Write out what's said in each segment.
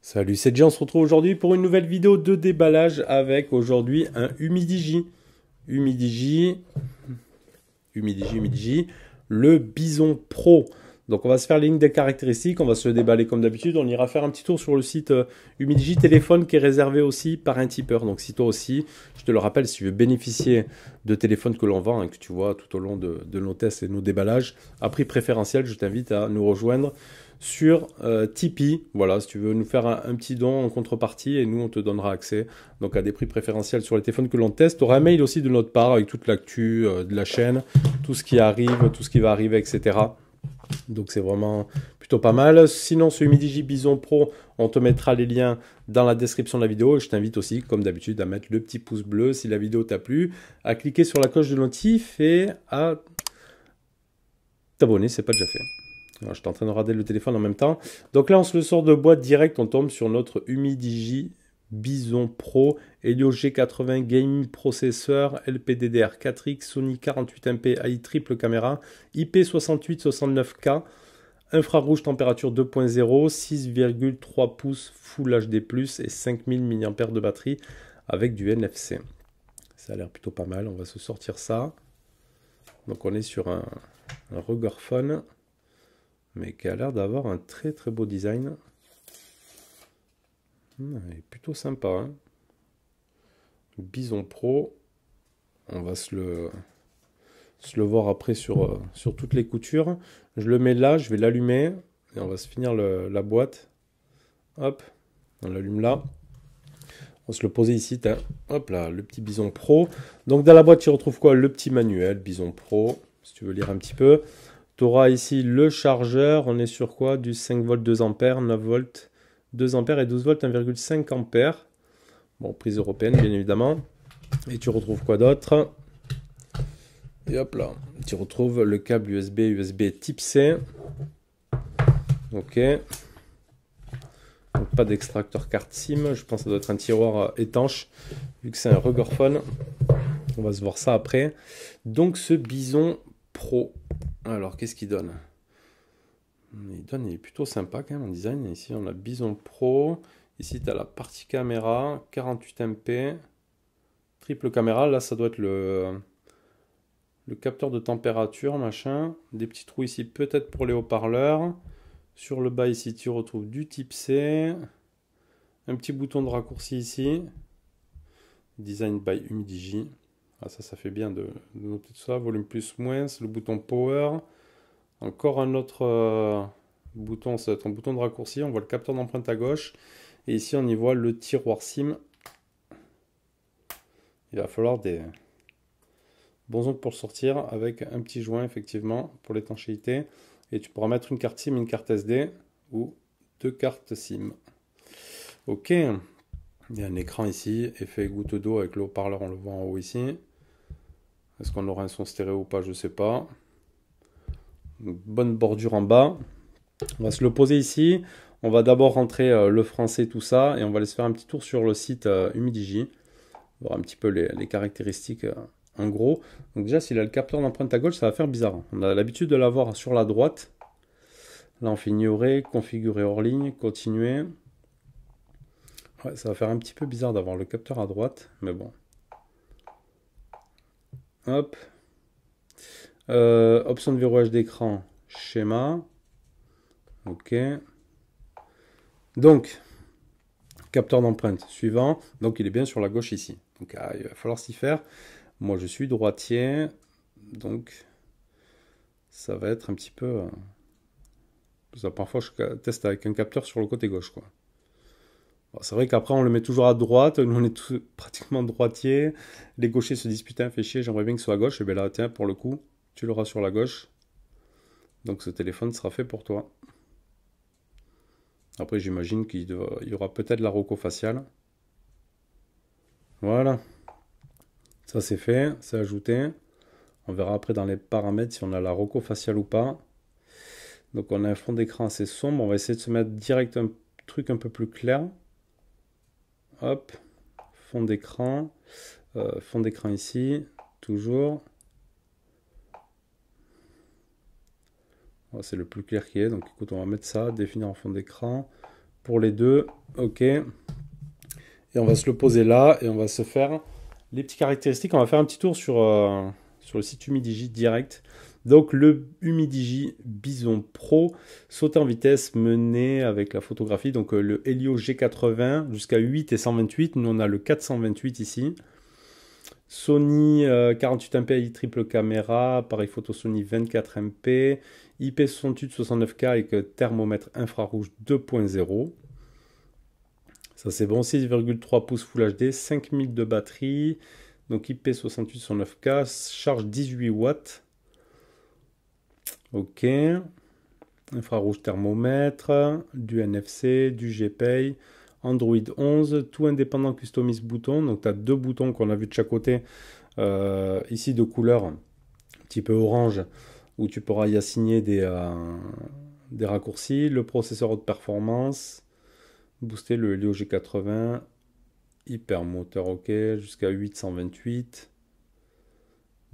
Salut, c'est Jay, on se retrouve aujourd'hui pour une nouvelle vidéo de déballage avec aujourd'hui un Humidigi. Humidigi, le Bison Pro. Donc on va se faire les lignes des caractéristiques, on va se le déballer comme d'habitude, on ira faire un petit tour sur le site Humidigi téléphone qui est réservé aussi par un tipeur. Donc si toi aussi, je te le rappelle, si tu veux bénéficier de téléphones que l'on vend et que tu vois tout au long de nos tests et de nos déballages, à prix préférentiel, je t'invite à nous rejoindre sur Tipeee. Voilà, si tu veux nous faire un petit don en contrepartie et nous on te donnera accès donc à des prix préférentiels sur les téléphones que l'on teste. Tu auras un mail aussi de notre part avec toute l'actu de la chaîne, tout ce qui arrive, tout ce qui va arriver, etc. Donc c'est vraiment plutôt pas mal. Sinon ce Humidigi Bison Pro, on te mettra les liens dans la description de la vidéo. Et je t'invite aussi, comme d'habitude, à mettre le petit pouce bleu si la vidéo t'a plu, à cliquer sur la cloche de notif et à t'abonner si ce n'est pas déjà fait. Alors, je suis en train de regarder le téléphone en même temps. Donc là, on se le sort de boîte direct. On tombe sur notre Humidigi Bison Pro, Helio G80 Gaming Processeur, LPDDR4X, Sony 48MP AI triple caméra, IP68-69K, infrarouge température 2.0, 6,3 pouces Full HD+, et 5000 mAh de batterie avec du NFC. Ça a l'air plutôt pas mal. On va se sortir ça. Donc on est sur un Phone, mais qui a l'air d'avoir un très très beau design. Il est plutôt sympa. Hein. Bison Pro. On va se le voir après sur toutes les coutures. Je le mets là, je vais l'allumer. Et on va se finir la boîte. Hop, on l'allume là. On va se le poser ici. Hop là, le petit Bison Pro. Donc dans la boîte, tu retrouves quoi? Le petit manuel Bison Pro, si tu veux lire un petit peu. Tu auras ici le chargeur. On est sur quoi? Du 5 volts 2 ampères, 9 volts 2 ampères et 12 volts 1,5 ampères. Bon, prise européenne bien évidemment. Et tu retrouves quoi d'autre? Et hop là, tu retrouves le câble USB type C. Ok. Donc pas d'extracteur carte SIM. Je pense que ça doit être un tiroir étanche vu que c'est un Phone. On va se voir ça après. Donc ce Bison Pro. Alors qu'est-ce qu'il donne? Il est plutôt sympa quand même en design. Ici on a Bison Pro. Ici tu as la partie caméra, 48MP, triple caméra. Là ça doit être le capteur de température, machin. Des petits trous ici peut-être pour les haut-parleurs. Sur le bas ici tu retrouves du type C. Un petit bouton de raccourci ici. Design by Humidigi. Ah, ça fait bien de noter tout ça. Volume plus moins, le bouton power. Encore un autre bouton, c'est un bouton de raccourci. On voit le capteur d'empreinte à gauche. Et ici, on y voit le tiroir SIM. Il va falloir des bons ongles pour le sortir avec un petit joint, effectivement, pour l'étanchéité. Et tu pourras mettre une carte SIM, une carte SD ou deux cartes SIM. Ok. Il y a un écran ici, effet goutte d'eau avec le haut-parleur, on le voit en haut ici. Est-ce qu'on aura un son stéréo ou pas? Je ne sais pas. Une bonne bordure en bas. On va se le poser ici. On va d'abord rentrer le français, tout ça. Et on va aller se faire un petit tour sur le site Humidigi. Voir un petit peu les caractéristiques en gros. Donc déjà, s'il a le capteur d'empreinte à gauche, ça va faire bizarre. On a l'habitude de l'avoir sur la droite. Là, on fait ignorer, configurer hors ligne, continuer. Ouais, ça va faire un petit peu bizarre d'avoir le capteur à droite. Mais bon. Hop. Option de verrouillage d'écran, schéma. Ok. Donc, capteur d'empreinte suivant. Donc, il est bien sur la gauche ici. Donc, il va falloir s'y faire. Moi, je suis droitier. Donc, ça va être un petit peu... parfois, je teste avec un capteur sur le côté gauche, quoi. Bon, c'est vrai qu'après, on le met toujours à droite. Nous, on est pratiquement droitier. Les gauchers se disputent, un fait chier. J'aimerais bien que ce soit à gauche. Et bien là, tiens, pour le coup, tu l'auras sur la gauche. Donc, ce téléphone sera fait pour toi. Après, j'imagine qu'il y aura peut-être la roco faciale. Voilà. Ça, c'est fait. C'est ajouté. On verra après dans les paramètres si on a la roco faciale ou pas. Donc, on a un fond d'écran assez sombre. On va essayer de se mettre direct un truc un peu plus clair. Hop. Fond d'écran. Fond d'écran ici. toujours. C'est le plus clair qui est. Donc écoute, on va mettre ça, définir en fond d'écran. Pour les deux, ok. Et on va se le poser là et on va se faire les petites caractéristiques. On va faire un petit tour sur le site Humidigi direct. Donc le Humidigi Bison Pro, sauter en vitesse, mené avec la photographie. Donc le Helio G80 jusqu'à 8 et 128. Nous on a le 428 ici. Sony 48MP triple caméra, appareil photo Sony 24MP, IP68 69K avec thermomètre infrarouge 2.0. Ça c'est bon, 6,3 pouces Full HD, 5000 de batterie, donc IP68 69K, charge 18 watts. Ok, infrarouge thermomètre, du NFC, du GPay, Android 11, tout indépendant customise bouton. Donc tu as deux boutons qu'on a vu de chaque côté, ici de couleur un petit peu orange, où tu pourras y assigner des raccourcis. Le processeur haute performance, booster le Helio G80, hypermoteur ok, jusqu'à 828,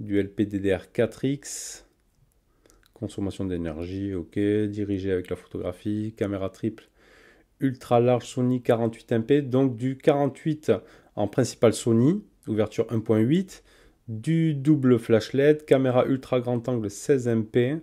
du LPDDR4X, consommation d'énergie ok, dirigé avec la photographie, caméra triple ultra large Sony 48MP, donc du 48 en principal Sony, ouverture 1.8, du double flash LED, caméra ultra grand angle 16MP,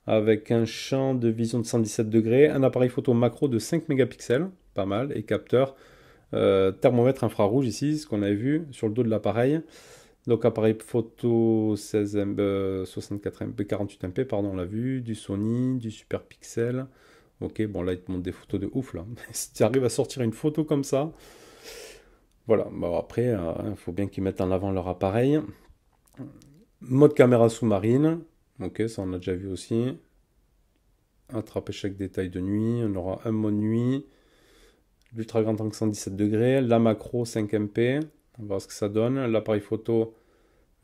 avec un champ de vision de 117 degrés, un appareil photo macro de 5 mégapixels, pas mal, et capteur thermomètre infrarouge ici, ce qu'on avait vu sur le dos de l'appareil. Donc appareil photo 64 MP, 48 MP, pardon, on l'a vu, du Sony, du super pixel. Ok, bon là il te montre des photos de ouf là. Si tu arrives à sortir une photo comme ça, voilà. Bon, après, il faut bien qu'ils mettent en avant leur appareil. Mode caméra sous-marine. Ok, ça on a déjà vu aussi. Attraper chaque détail de nuit. On aura un mode nuit. L'ultra grand angle 117 degrés. La macro 5 MP. On va voir ce que ça donne. L'appareil photo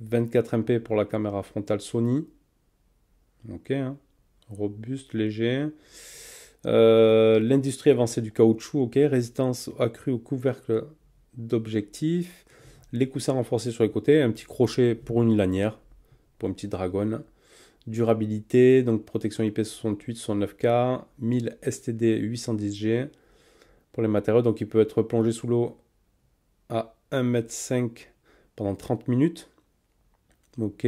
24 MP pour la caméra frontale Sony. Ok, hein. Robuste, léger. L'industrie avancée du caoutchouc, ok. Résistance accrue au couvercle d'objectif. Les coussins renforcés sur les côtés. Un petit crochet pour une lanière, pour une petite dragonne. Durabilité, donc protection IP68 69K, 1000 STD 810G pour les matériaux. Donc il peut être plongé sous l'eau à 1,5 m pendant 30 minutes. Ok.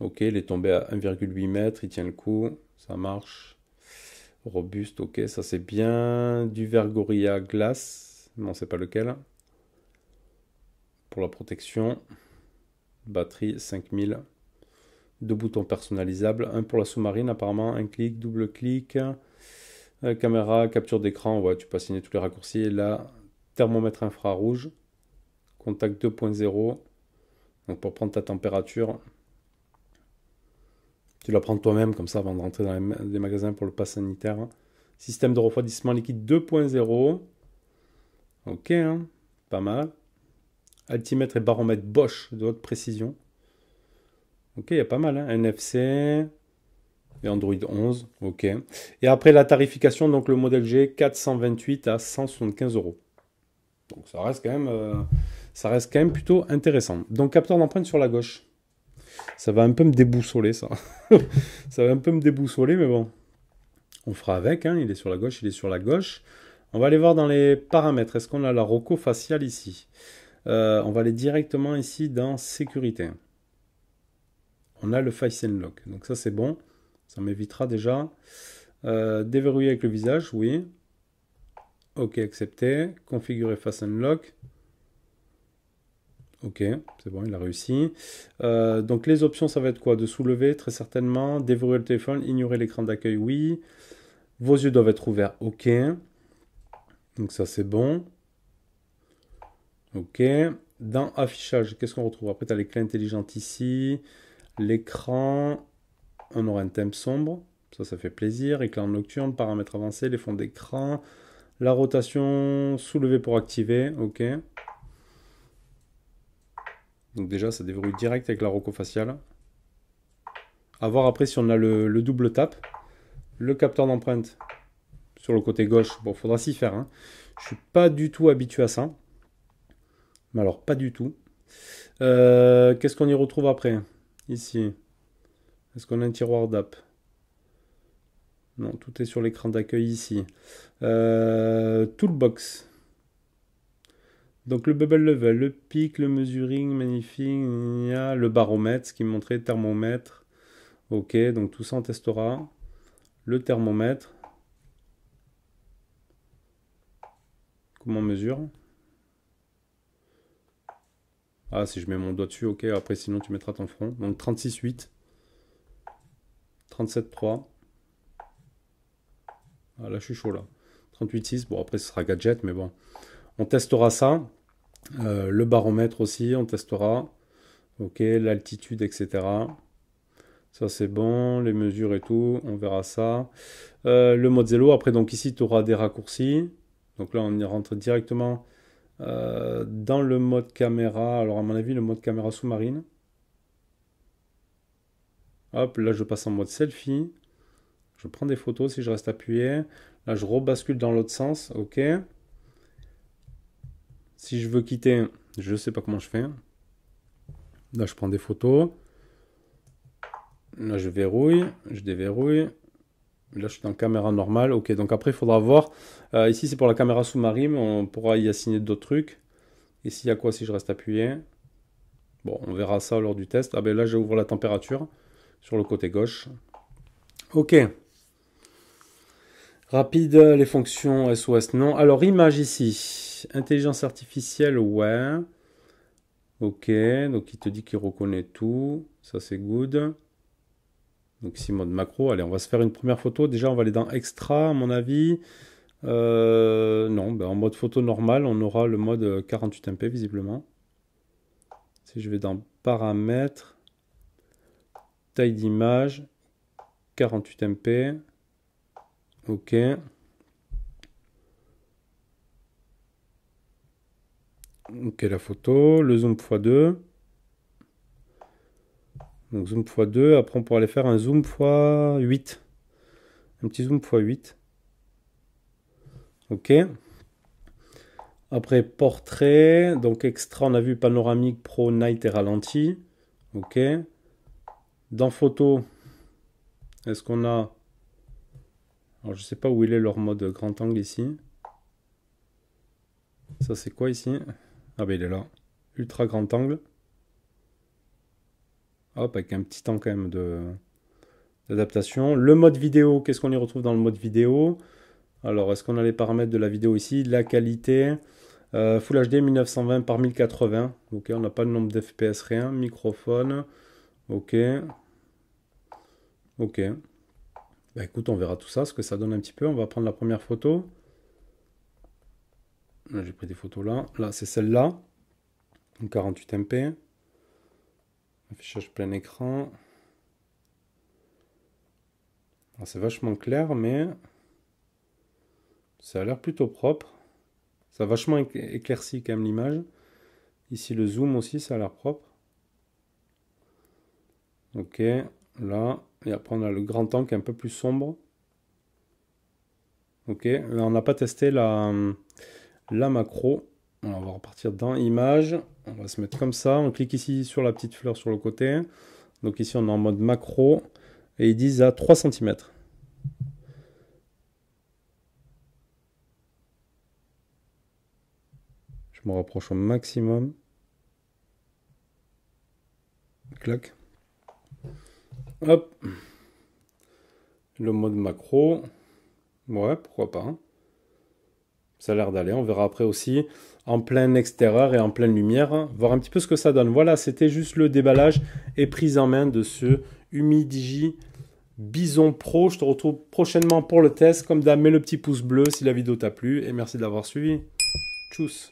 Ok, il est tombé à 1,8 m, il tient le coup, ça marche. Robuste, ok, ça c'est bien. Du verre Gorilla Glass, non, c'est pas lequel. Pour la protection. Batterie 5000. Deux boutons personnalisables. Un pour la sous-marine, apparemment. Un clic, double clic. Caméra, capture d'écran. Ouais, tu peux assigner tous les raccourcis. Et là, thermomètre infrarouge. Contact 2.0. Donc pour prendre ta température. Tu la prends toi-même comme ça avant de rentrer dans les magasins pour le pass sanitaire. Système de refroidissement liquide 2.0. Ok, hein, pas mal. Altimètre et baromètre Bosch de haute précision. Ok, il y a pas mal. Hein. NFC et Android 11. Ok. Et après la tarification, donc le modèle G 428 à 175 €. Donc ça reste quand même plutôt intéressant. Donc capteur d'empreinte sur la gauche. Ça va un peu me déboussoler, ça. Ça va un peu me déboussoler, mais bon. On fera avec, hein. Il est sur la gauche, il est sur la gauche. On va aller voir dans les paramètres. Est-ce qu'on a la roco faciale ici? On va aller directement ici dans sécurité. On a le Face Unlock. Donc ça, c'est bon. Ça m'évitera déjà. Déverrouiller avec le visage, oui. Ok, accepté. Configurer Face Unlock. Ok, c'est bon, il a réussi. Donc les options, ça va être quoi? De soulever, très certainement. Déverrouiller le téléphone, ignorer l'écran d'accueil, oui. Vos yeux doivent être ouverts, ok. Donc ça, c'est bon. Ok. Dans affichage, qu'est-ce qu'on retrouve? Après, tu as les clés intelligentes ici. L'écran, on aura un thème sombre. Ça fait plaisir. Éclair nocturne, paramètres avancés, les fonds d'écran. La rotation, soulever pour activer, ok. Donc déjà, ça déverrouille direct avec la roco faciale. A voir après si on a le double tap. Le capteur d'empreinte sur le côté gauche. Bon, faudra s'y faire. Hein. Je suis pas du tout habitué à ça. Mais alors, pas du tout. Qu'est-ce qu'on y retrouve après? Ici. Est-ce qu'on a un tiroir d'app? Non, tout est sur l'écran d'accueil ici. Toolbox. Donc le bubble level, le pic, le measuring, magnifique, le baromètre, ce qui me montrait, thermomètre. Ok, donc tout ça on testera. Le thermomètre. Comment on mesure? Ah, si je mets mon doigt dessus, ok. Après, sinon, tu mettras ton front. Donc 36,8. 37,3. Ah, là, je suis chaud, là. 38,6. Bon, après, ce sera gadget, mais bon. On testera ça. Le baromètre aussi, on testera. Ok, l'altitude, etc. Ça, c'est bon. Les mesures et tout, on verra ça. Le mode Zello. Après, donc ici, tu auras des raccourcis. Donc là, on y rentre directement dans le mode caméra. Alors, à mon avis, le mode caméra sous-marine. Hop, là, je passe en mode selfie. Je prends des photos si je reste appuyé. Là, je rebascule dans l'autre sens. Ok. Si je veux quitter, je ne sais pas comment je fais. Là, je prends des photos. Là, je verrouille. Je déverrouille. Là, je suis dans caméra normale. Ok, donc après, il faudra voir. Ici, c'est pour la caméra sous-marine. On pourra y assigner d'autres trucs. Ici, il y a quoi si je reste appuyé? Bon, on verra ça lors du test. Ah ben là, j'ouvre la température sur le côté gauche. Ok. Rapide, les fonctions SOS, non. Alors, image ici. Intelligence artificielle, ouais. Ok, donc il te dit qu'il reconnaît tout. Ça, c'est good. Donc ici, mode macro. Allez, on va se faire une première photo. Déjà, on va aller dans Extra, à mon avis. Non, ben, en mode photo normal, on aura le mode 48 MP, visiblement. Si je vais dans Paramètres, taille d'image, 48 MP. Ok. Ok, la photo, le zoom x2. Donc zoom x2, après on pourra aller faire un zoom x8. Un petit zoom x8. Ok. Après portrait, donc extra, on a vu panoramique, pro, night et ralenti. Ok. Dans photo, est-ce qu'on a... Alors je sais pas où il est leur mode grand angle ici. Ça c'est quoi ici? Ah ben il est là. Ultra grand angle. Hop, avec un petit temps quand même d'adaptation. Le mode vidéo, qu'est-ce qu'on y retrouve dans le mode vidéo? Alors, est-ce qu'on a les paramètres de la vidéo ici? La qualité, Full HD 1920 par 1080. Ok, on n'a pas le nombre d'FPS, rien. Microphone, ok. Ok. Bah écoute, on verra tout ça, ce que ça donne un petit peu. On va prendre la première photo. Là, j'ai pris des photos là. Là, c'est celle-là. 48 MP. Affichage plein écran. C'est vachement clair, mais ça a l'air plutôt propre. Ça a vachement éclairci quand même l'image. Ici, le zoom aussi, ça a l'air propre. Ok, là. Et après, on a le grand angle qui est un peu plus sombre. Ok, là, on n'a pas testé la macro. Alors, on va repartir dans Images. On va se mettre comme ça. On clique ici sur la petite fleur sur le côté. Donc ici, on est en mode macro. Et ils disent à 3 cm. Je me rapproche au maximum. Clac. Hop. Le mode macro. Ouais, pourquoi pas. Ça a l'air d'aller. On verra après aussi en plein extérieur et en pleine lumière. Voir un petit peu ce que ça donne. Voilà, c'était juste le déballage et prise en main de ce Humidigi Bison Pro. Je te retrouve prochainement pour le test. Comme d'hab, mets le petit pouce bleu si la vidéo t'a plu. Et merci d'avoir suivi. Tchuss.